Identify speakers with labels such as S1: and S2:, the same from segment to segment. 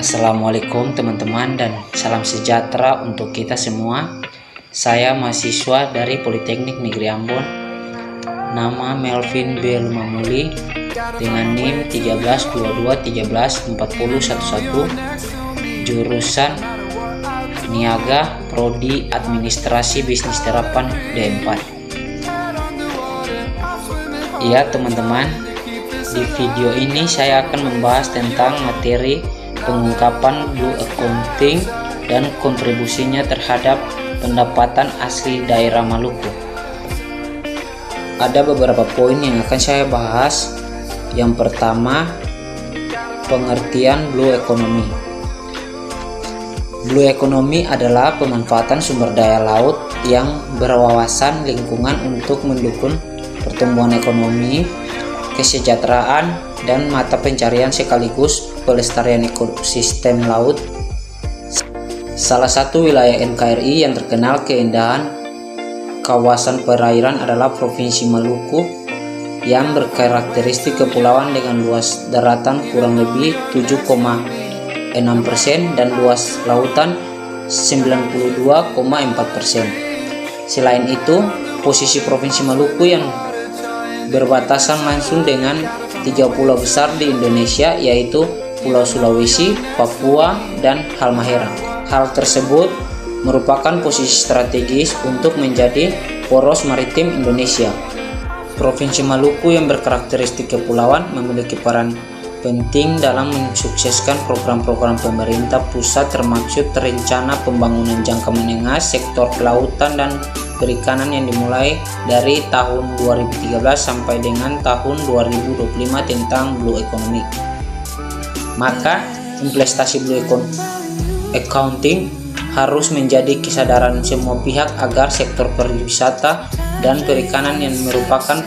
S1: Assalamualaikum teman-teman dan salam sejahtera untuk kita semua. Saya mahasiswa dari Politeknik Negeri Ambon. Nama Melvin B. Lumamuli dengan NIM 1322134011, jurusan Niaga, Prodi Administrasi Bisnis Terapan D4. Ya teman-teman, di video ini saya akan membahas tentang materi pengungkapan Blue Accounting dan kontribusinya terhadap pendapatan asli daerah Maluku. Ada beberapa poin yang akan saya bahas. Yang pertama, pengertian Blue Economy. Blue Economy adalah pemanfaatan sumber daya laut yang berwawasan lingkungan untuk mendukung pertumbuhan ekonomi, kesejahteraan, dan mata pencarian sekaligus pelestarian ekosistem laut. Salah satu wilayah NKRI yang terkenal keindahan kawasan perairan adalah Provinsi Maluku yang berkarakteristik kepulauan dengan luas daratan kurang lebih 7,6% dan luas lautan 92,4%. Selain itu, posisi Provinsi Maluku yang berbatasan langsung dengan 3 pulau besar di Indonesia, yaitu Pulau Sulawesi, Papua, dan Halmahera. Hal tersebut merupakan posisi strategis untuk menjadi poros maritim Indonesia. Provinsi Maluku yang berkarakteristik kepulauan memiliki peran penting dalam mensukseskan program-program pemerintah pusat, termasuk rencana pembangunan jangka menengah sektor kelautan dan perikanan yang dimulai dari tahun 2013 sampai dengan tahun 2025 tentang Blue Economy. Maka implementasi Blue Accounting harus menjadi kesadaran semua pihak agar sektor pariwisata dan perikanan yang merupakan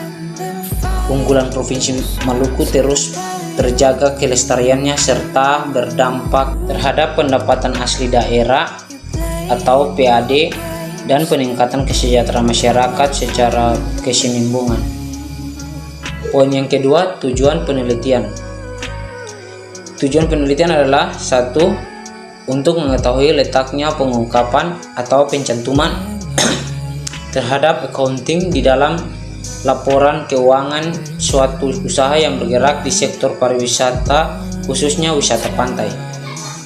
S1: unggulan Provinsi Maluku terus terjaga kelestariannya serta berdampak terhadap pendapatan asli daerah atau PAD dan peningkatan kesejahteraan masyarakat secara kesinambungan. Poin yang kedua, tujuan penelitian. Tujuan penelitian adalah satu, untuk mengetahui letaknya pengungkapan atau pencantuman terhadap accounting di dalam laporan keuangan suatu usaha yang bergerak di sektor pariwisata, khususnya wisata pantai.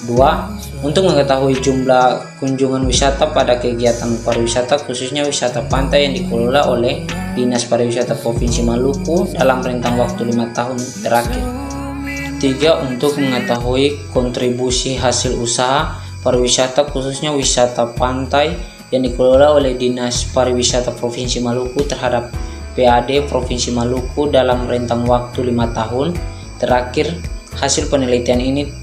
S1: Dua, untuk mengetahui jumlah kunjungan wisata pada kegiatan pariwisata, khususnya wisata pantai yang dikelola oleh Dinas Pariwisata Provinsi Maluku dalam rentang waktu 5 tahun terakhir. 3. Untuk mengetahui kontribusi hasil usaha pariwisata, khususnya wisata pantai yang dikelola oleh Dinas Pariwisata Provinsi Maluku terhadap PAD Provinsi Maluku dalam rentang waktu 5 tahun terakhir. Hasil penelitian ini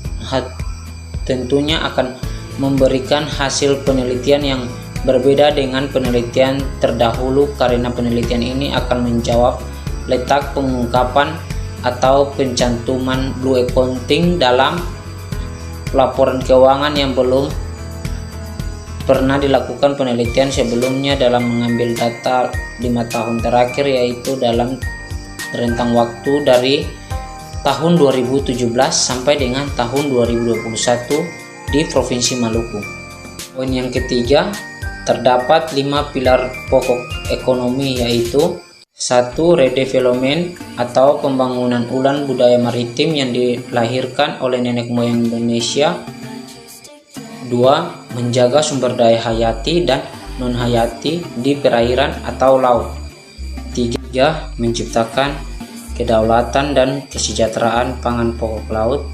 S1: tentunya akan memberikan hasil penelitian yang berbeda dengan penelitian terdahulu, karena penelitian ini akan menjawab letak pengungkapan atau pencantuman Blue Accounting dalam laporan keuangan yang belum pernah dilakukan penelitian sebelumnya dalam mengambil data 5 tahun terakhir, yaitu dalam rentang waktu dari tahun 2017 sampai dengan tahun 2021 di Provinsi Maluku. Poin yang ketiga, terdapat 5 pilar pokok ekonomi, yaitu 1. Redevelopment atau pembangunan ulang budaya maritim yang dilahirkan oleh nenek moyang Indonesia. 2. Menjaga sumber daya hayati dan non-hayati di perairan atau laut. 3. Menciptakan kedaulatan dan kesejahteraan pangan pokok laut.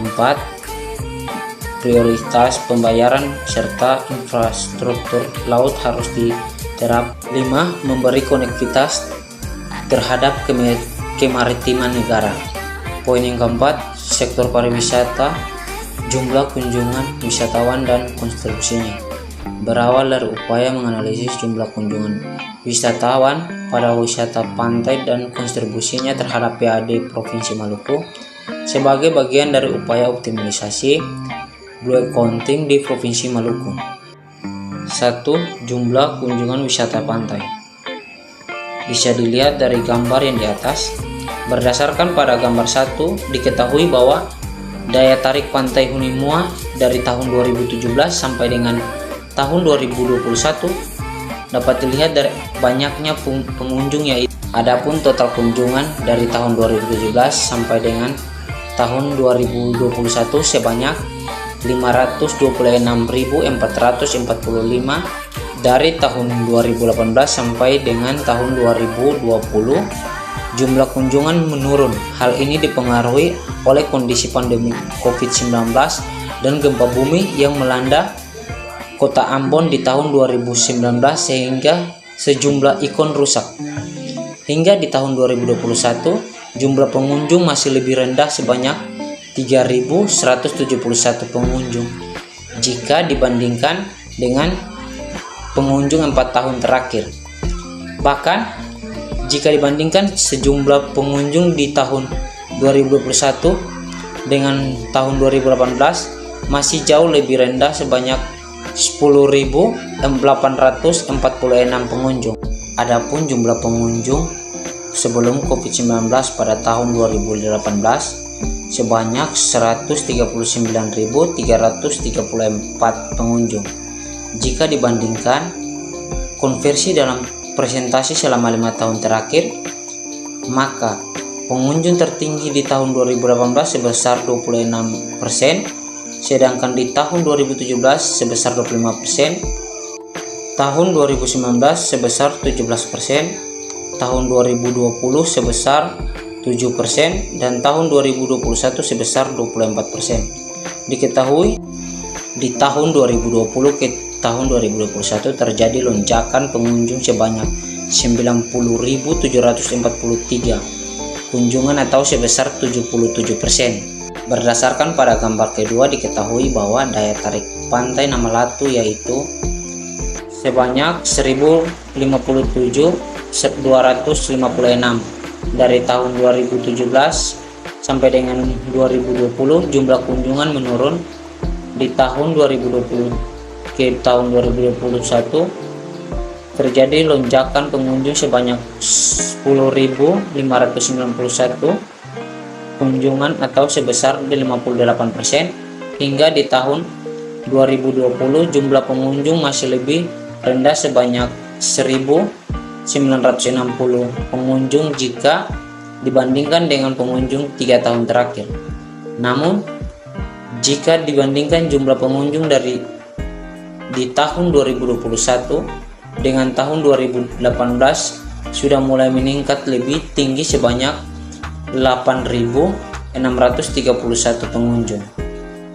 S1: 4. Prioritas pembayaran serta infrastruktur laut harus diterap. 5. Memberi konektivitas terhadap kemaritiman negara. Poin yang keempat, sektor pariwisata, jumlah kunjungan wisatawan dan kontribusinya. Berawal dari upaya menganalisis jumlah kunjungan wisatawan pada wisata pantai dan kontribusinya terhadap PAD Provinsi Maluku sebagai bagian dari upaya optimalisasi Blue Accounting di Provinsi Maluku. 1. Jumlah kunjungan wisata pantai. Bisa dilihat dari gambar yang di atas. Berdasarkan pada gambar 1, diketahui bahwa daya tarik Pantai Honimua dari tahun 2017 sampai dengan tahun 2021 dapat dilihat dari banyaknya pengunjung, yaitu adapun total kunjungan dari tahun 2017 sampai dengan tahun 2021 sebanyak 526.445. Dari tahun 2018 sampai dengan tahun 2020 jumlah kunjungan menurun. Hal ini dipengaruhi oleh kondisi pandemi COVID-19 dan gempa bumi yang melanda kota Ambon di tahun 2019 sehingga sejumlah ikon rusak. Hingga di tahun 2021 jumlah pengunjung masih lebih rendah sebanyak 3.171 pengunjung jika dibandingkan dengan pengunjung 4 tahun terakhir. Bahkan jika dibandingkan sejumlah pengunjung di tahun 2021 dengan tahun 2018 masih jauh lebih rendah sebanyak 10.846 pengunjung. Adapun jumlah pengunjung sebelum COVID-19 pada tahun 2018 sebanyak 139.334 pengunjung. Jika dibandingkan konversi dalam presentasi selama 5 tahun terakhir, maka pengunjung tertinggi di tahun 2018 sebesar 26%, sedangkan di tahun 2017 sebesar 25%, tahun 2019 sebesar 17%, tahun 2020 sebesar 7%, dan tahun 2021 sebesar 24%. Diketahui di tahun 2020 ke tahun 2021 terjadi lonjakan pengunjung sebanyak 90.743 kunjungan atau sebesar 77%. Berdasarkan pada gambar kedua diketahui bahwa daya tarik Pantai Namalatu yaitu sebanyak 1057.256 dari tahun 2017 sampai dengan 2020. Jumlah kunjungan menurun di tahun 2020 ke tahun 2021 terjadi lonjakan pengunjung sebanyak 10.591 kunjungan atau sebesar 58%. Hingga di tahun 2020 jumlah pengunjung masih lebih rendah sebanyak 1.960 pengunjung jika dibandingkan dengan pengunjung 3 tahun terakhir. Namun jika dibandingkan jumlah pengunjung di tahun 2021 dengan tahun 2018 sudah mulai meningkat lebih tinggi sebanyak 8.631 pengunjung.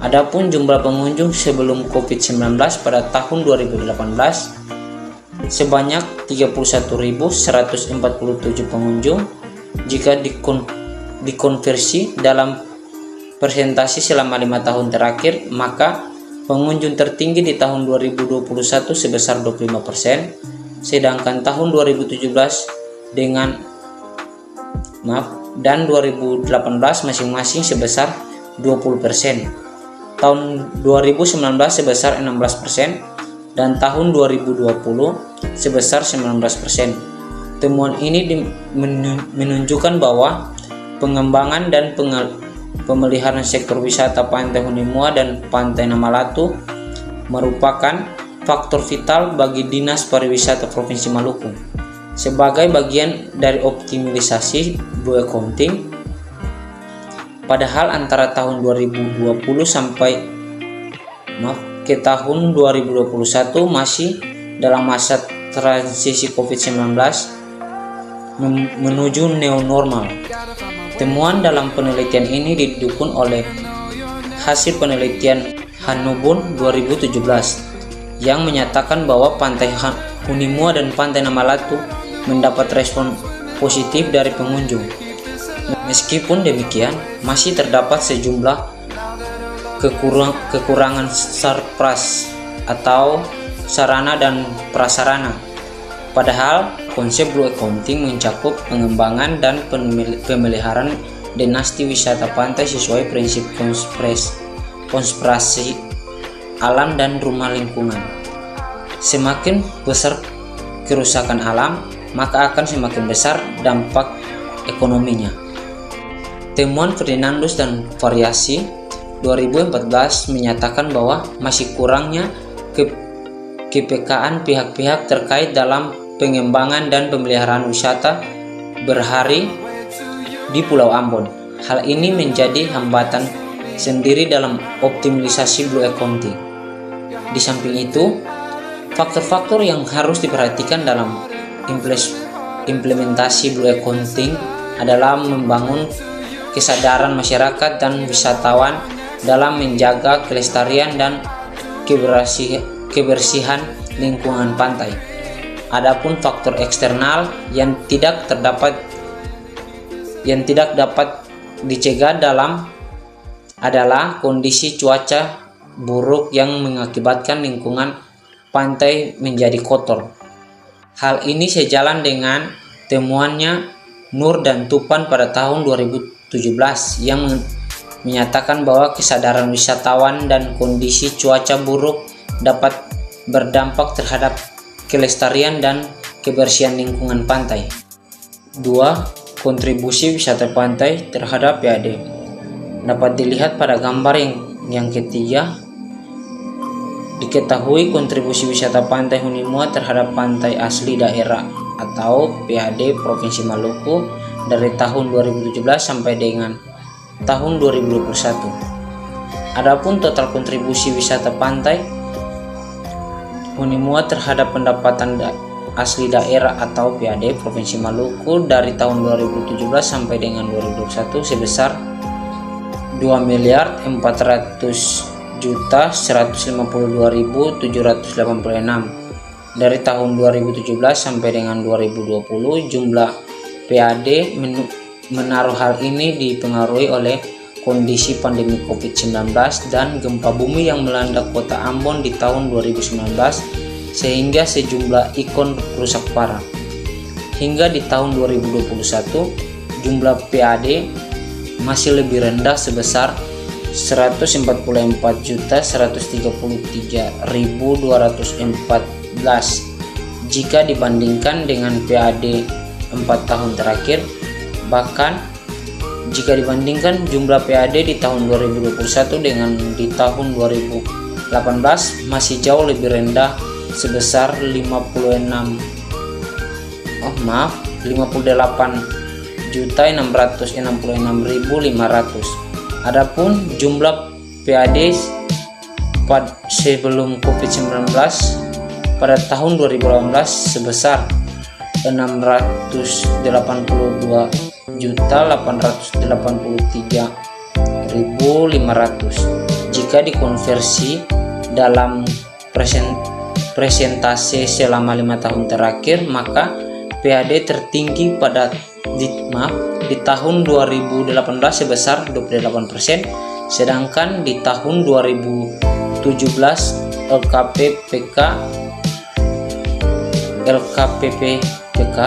S1: Adapun jumlah pengunjung sebelum COVID-19 pada tahun 2018 sebanyak 31.147 pengunjung. Jika dikonversi dalam presentasi selama 5 tahun terakhir, maka pengunjung tertinggi di tahun 2021 sebesar 25%, sedangkan tahun 2017 dan 2018 masing-masing sebesar 20%. Tahun 2019 sebesar 16% dan tahun 2020 sebesar 19%. Temuan ini menunjukkan bahwa pengembangan dan pemeliharaan sektor wisata Pantai Honimua dan Pantai Namalatu merupakan faktor vital bagi Dinas Pariwisata Provinsi Maluku. Sebagai bagian dari optimalisasi Blue Accounting, padahal antara tahun 2020 sampai ke tahun 2021 masih dalam masa transisi COVID-19 menuju new normal. Temuan dalam penelitian ini didukung oleh hasil penelitian Hanubun 2017 yang menyatakan bahwa Pantai Honimua dan Pantai Namalatu mendapat respon positif dari pengunjung. Meskipun demikian, masih terdapat sejumlah kekurangan surprise atau sarana dan prasarana. Padahal konsep Blue Accounting mencakup pengembangan dan pemeliharaan dinasti wisata pantai sesuai prinsip konservasi alam dan rumah lingkungan. Semakin besar kerusakan alam, maka akan semakin besar dampak ekonominya. Temuan Ferdinandus dan variasi 2014 menyatakan bahwa masih kurangnya kepekaan pihak-pihak terkait dalam pengembangan dan pemeliharaan wisata berhari di Pulau Ambon. Hal ini menjadi hambatan sendiri dalam optimalisasi Blue Accounting. Di samping itu, faktor-faktor yang harus diperhatikan dalam implementasi Blue Accounting adalah membangun kesadaran masyarakat dan wisatawan dalam menjaga kelestarian dan kebersihan lingkungan pantai. Adapun faktor eksternal yang tidak dapat dicegah adalah kondisi cuaca buruk yang mengakibatkan lingkungan pantai menjadi kotor. Hal ini sejalan dengan temuannya Nur dan Tupan pada tahun 2017 yang menyatakan bahwa kesadaran wisatawan dan kondisi cuaca buruk dapat berdampak terhadap kelestarian dan kebersihan lingkungan pantai. 2. Kontribusi wisata pantai terhadap PAD dapat dilihat pada gambar yang ketiga. Diketahui kontribusi wisata pantai Hunimua terhadap pantai asli daerah atau PAD Provinsi Maluku dari tahun 2017 sampai dengan tahun 2021. Adapun total kontribusi wisata pantai Hunimua terhadap pendapatan asli daerah atau PAD Provinsi Maluku dari tahun 2017 sampai dengan 2021 sebesar 2.400.152.786 dari tahun 2017 sampai dengan 2020. Jumlah PAD menaruh hal ini dipengaruhi oleh kondisi pandemi COVID-19 dan gempa bumi yang melanda kota Ambon di tahun 2019 sehingga sejumlah ikon rusak parah. Hingga di tahun 2021 jumlah PAD masih lebih rendah sebesar 144.133.214 jika dibandingkan dengan PAD 4 tahun terakhir. Bahkan jika dibandingkan jumlah PAD di tahun 2021 dengan di tahun 2018 masih jauh lebih rendah sebesar 58.666.500. Adapun jumlah PAD sebelum COVID-19 pada tahun 2018 sebesar 688.883.500. Jika dikonversi dalam presentase selama 5 tahun terakhir, maka PAD tertinggi di tahun 2018 sebesar 28%, sedangkan di tahun 2017 LKPPK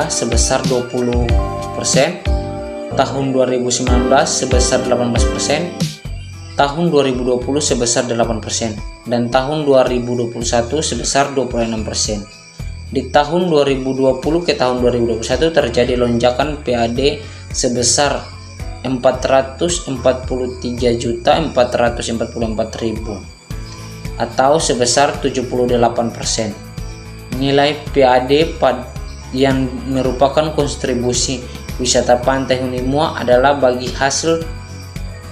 S1: sebesar 20%, tahun 2019 sebesar 18%, tahun 2020 sebesar 8%, dan tahun 2021 sebesar 26%. Di tahun 2020 ke tahun 2021 terjadi lonjakan PAD sebesar 443.444.000 atau sebesar 78%. Nilai PAD yang merupakan kontribusi wisata pantai Hunimua adalah bagi hasil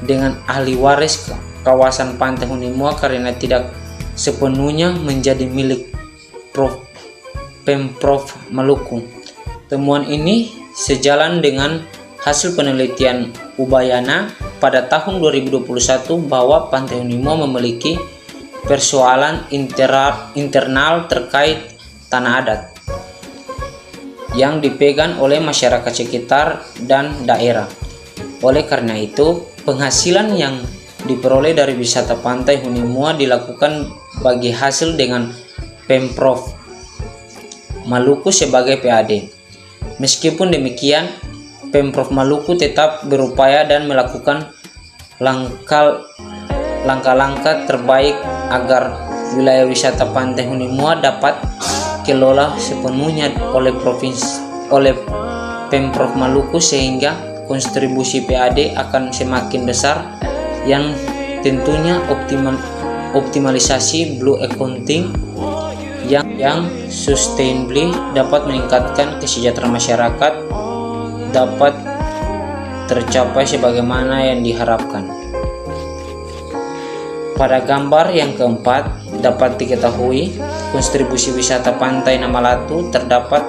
S1: dengan ahli waris kawasan pantai Hunimua karena tidak sepenuhnya menjadi milik Pemprov Maluku. Temuan ini sejalan dengan hasil penelitian Ubayana pada tahun 2021 bahwa pantai Hunimua memiliki persoalan internal terkait tanah adat yang dipegang oleh masyarakat sekitar dan daerah. Oleh karena itu, penghasilan yang diperoleh dari wisata pantai Hunimua dilakukan bagi hasil dengan Pemprov Maluku sebagai PAD. Meskipun demikian, Pemprov Maluku tetap berupaya dan melakukan langkah-langkah terbaik agar wilayah wisata pantai Hunimua dapat kelola sepenuhnya oleh Pemprov Maluku sehingga kontribusi PAD akan semakin besar yang tentunya optimalisasi blue accounting yang sustainably dapat meningkatkan kesejahteraan masyarakat dapat tercapai sebagaimana yang diharapkan. Pada gambar yang keempat dapat diketahui kontribusi wisata pantai Namalatu terdapat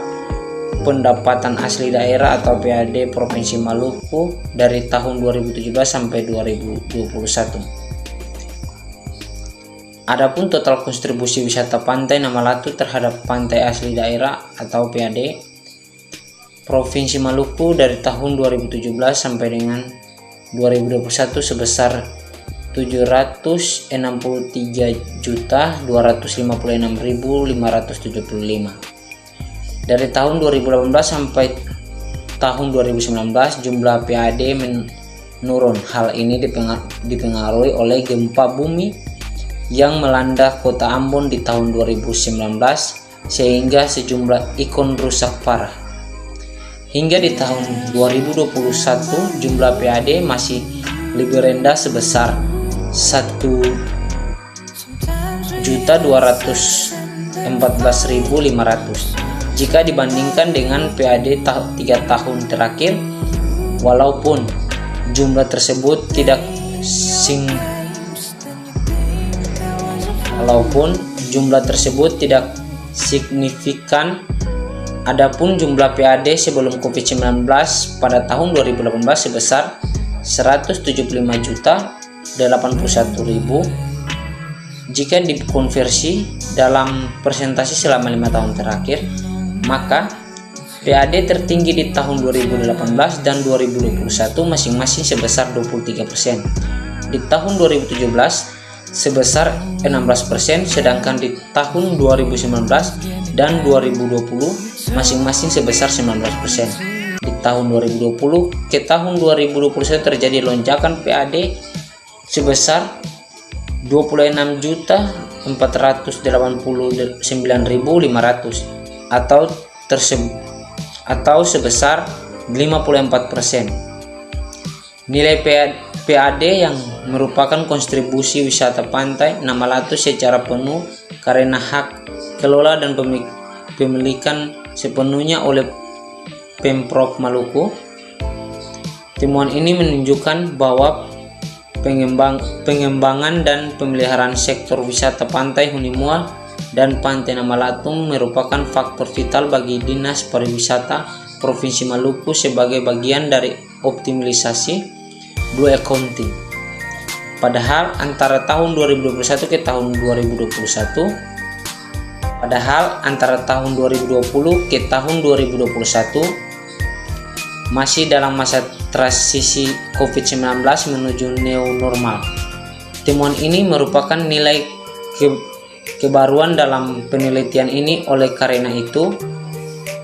S1: pendapatan asli daerah atau PAD Provinsi Maluku dari tahun 2017 sampai 2021. Adapun total kontribusi wisata pantai Namalatu terhadap pantai asli daerah atau PAD Provinsi Maluku dari tahun 2017 sampai dengan 2021 sebesar 743.256.575. Dari tahun 2018 sampai tahun 2019 jumlah PAD menurun. Hal ini dipengaruhi oleh gempa bumi yang melanda kota Ambon di tahun 2019 sehingga sejumlah ikon rusak parah. Hingga di tahun 2021 jumlah PAD masih lebih rendah sebesar 1.214.500 jika dibandingkan dengan PAD 3 tahun terakhir. Walaupun jumlah tersebut tidak signifikan, adapun jumlah PAD sebelum COVID-19 pada tahun 2018 sebesar 175.081.000. Jika dikonversi dalam persentase selama 5 tahun terakhir, maka PAD tertinggi di tahun 2018 dan 2021 masing-masing sebesar 23%. Di tahun 2017 sebesar 16%, sedangkan di tahun 2019 dan 2020 masing-masing sebesar 19%. Di tahun 2020 ke tahun 2021 terjadi lonjakan PAD sebesar 26.489.500 atau sebesar 54%. Nilai PAD yang merupakan kontribusi wisata pantai Namalatu secara penuh karena hak kelola dan pemilikan sepenuhnya oleh Pemprov Maluku. Temuan ini menunjukkan bahwa pengembangan dan pemeliharaan sektor wisata pantai Hunimua dan pantai Namalatu merupakan faktor vital bagi Dinas Pariwisata Provinsi Maluku sebagai bagian dari optimalisasi blue accounting. Padahal antara tahun 2021 ke tahun 2020 masih dalam masa transisi COVID-19 menuju new normal. Temuan ini merupakan nilai kebaruan dalam penelitian ini. Oleh karena itu,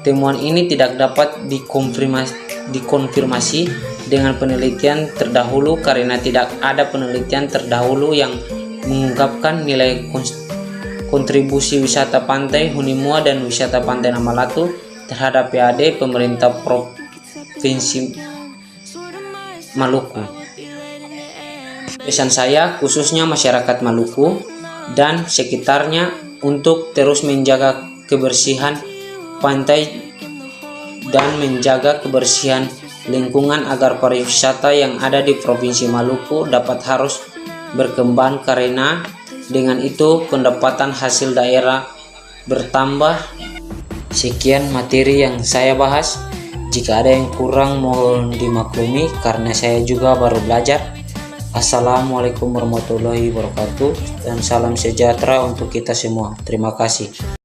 S1: temuan ini tidak dapat dikonfirmasi dengan penelitian terdahulu karena tidak ada penelitian terdahulu yang mengungkapkan nilai kontribusi wisata pantai Hunimua dan wisata pantai Namalatu terhadap PAD pemerintah Provinsi Maluku. Pesan saya khususnya masyarakat Maluku dan sekitarnya untuk terus menjaga kebersihan pantai dan menjaga kebersihan lingkungan agar pariwisata yang ada di Provinsi Maluku dapat harus berkembang, karena dengan itu pendapatan hasil daerah bertambah. Sekian materi yang saya bahas. Jika ada yang kurang mohon dimaklumi karena saya juga baru belajar. Assalamualaikum warahmatullahi wabarakatuh dan salam sejahtera untuk kita semua. Terima kasih.